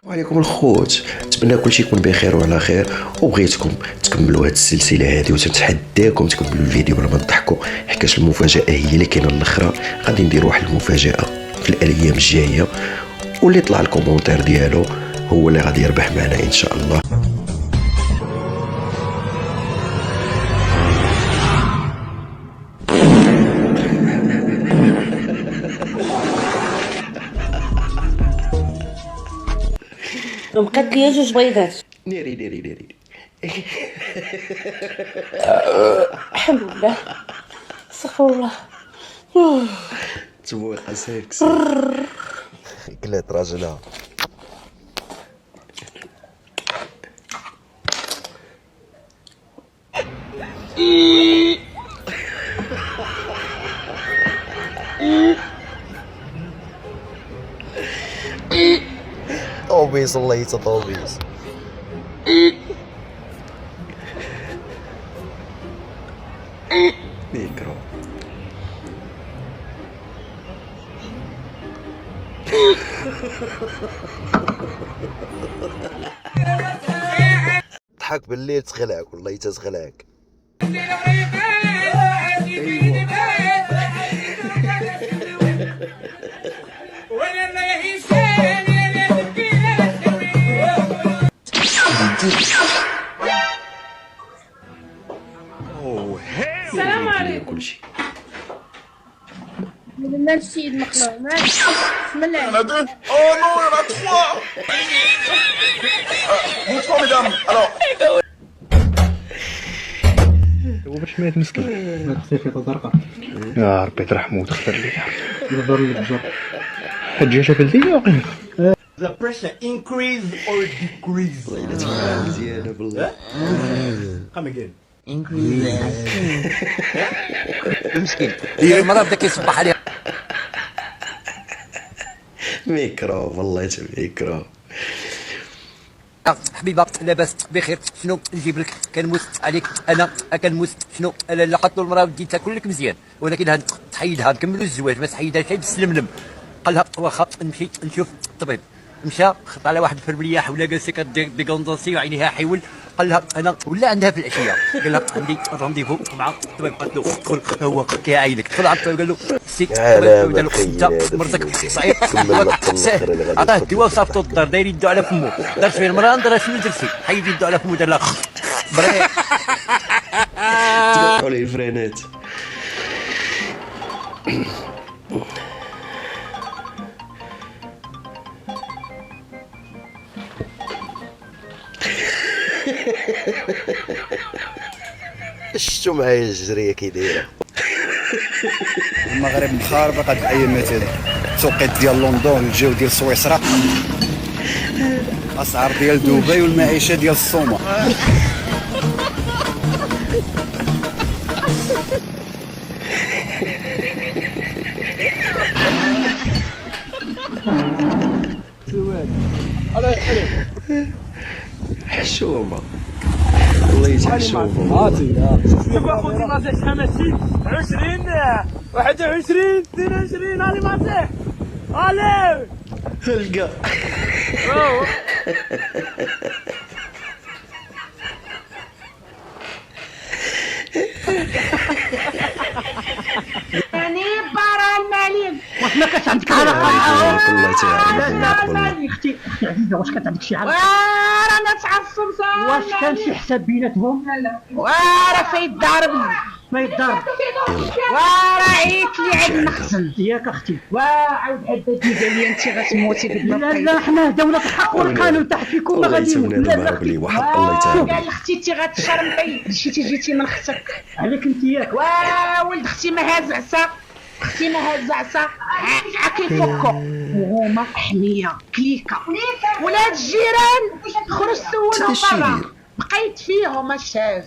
وعليكم الخوت، نتمنى كلشي يكون بخير وعلى خير، وبغيتكم تكملوا هاد السلسله هادي وتنتحداكم تكملوا الفيديو بلا ما تضحكوا، حيت المفاجاه هي اللي كاينه الاخرى. غادي ندير واحد المفاجاه في الايام الجايه، واللي طلع الكومونتير ديالو هو اللي غادي يربح معنا ان شاء الله. بقات ليا جوج بيضات. نيري الحمد لله، استغفر الله. تبويقه ساكسي كلات راجلها. طوبيس والله طوبيس. ميكرو ضحك بالليل تخلعك والله تتخلعك. السلام عليكم. كلشي مال السيد مخلوع مال بسم الله. On a deux. Oh non, il y en a trois. Bonsoir mesdames. Alors. هو باش مات مسكين، مات خفيفة زرقاء. يا ربي ترحمو وتغفر ليه، يغفر لك بجر. الدجاجة بلدية وقيمة. The pressure increase or decrease. والله الا تفهم مزيانه بالله. Come again. مسكين هي المرأة بدا كيصبح عليها. ميكرو والله ميكرو. حبيبه لاباس بخير، شنو نجيب لك؟ كنموت عليك انا كنموت. شنو انا لقطت المراه وديت تاكل لك مزيان، ولكن هاد تحيدها نكملوا الزواج، ما تحيدهاش غير بالسلملم. قال لها واخا نمشي نشوف الطبيب. مشى خط على واحد الفرملياح ولا جالسه كديكونطونسي وعينيها حيول. قال لها انا ولا عندها في العشيه، قال لها عندي رونديفو مع الطبيب. قالت له دخل هو كيعاينك. دخل على الطبيب قال له سي الطبيب قال له انت مرتك صعيب. عطاه الدواء وصافطو الدار داير يدو على فمو. دار فيه المراه دار شنو درتي؟ حيد يدو على فمو دار لها بريء. تقطعوا لي الفرينات. شفتو معايا الجريه كي دايره. المغرب مخاربه قد الايامات هذه، التوقيت ديال لندن الجو ديال سويسرا، الاسعار ديال دبي والمعيشه ديال الصومه. حشومه والله يتحشومه. شوف اخوتي ما فيهاش حماسي. 20 21 22 علي ما فيه. علي هلقا يعني برا المليم. واش ما كانش عندك علاقه معاهم؟ والله تعرف لا اختي عزيزه، واش كانت عندك شي علاقه؟ رانا تعصب صافي. واش كان شي حساب بيناتهم؟ لا راه فايت ضاربني ما يضرب. راه عيط لي عند المخزن ياك اختي. عاود حددني قال لي انت غتموتي لا لا، حنا دوله الحق والقانون تحت فيكم ما والله غادي. يتمنى المغرب لي وحق الله تعالى. قال اختي انت غتشرمطي مشيتي جيتي من اختك. عليك انت ياك. ولد اختي ما هاز عصا، اختي ما هاز عصا كيفكو وهما حميه كليكه. ولاد الجيران خرج سولهم برا، بقيت فيهم الشاز.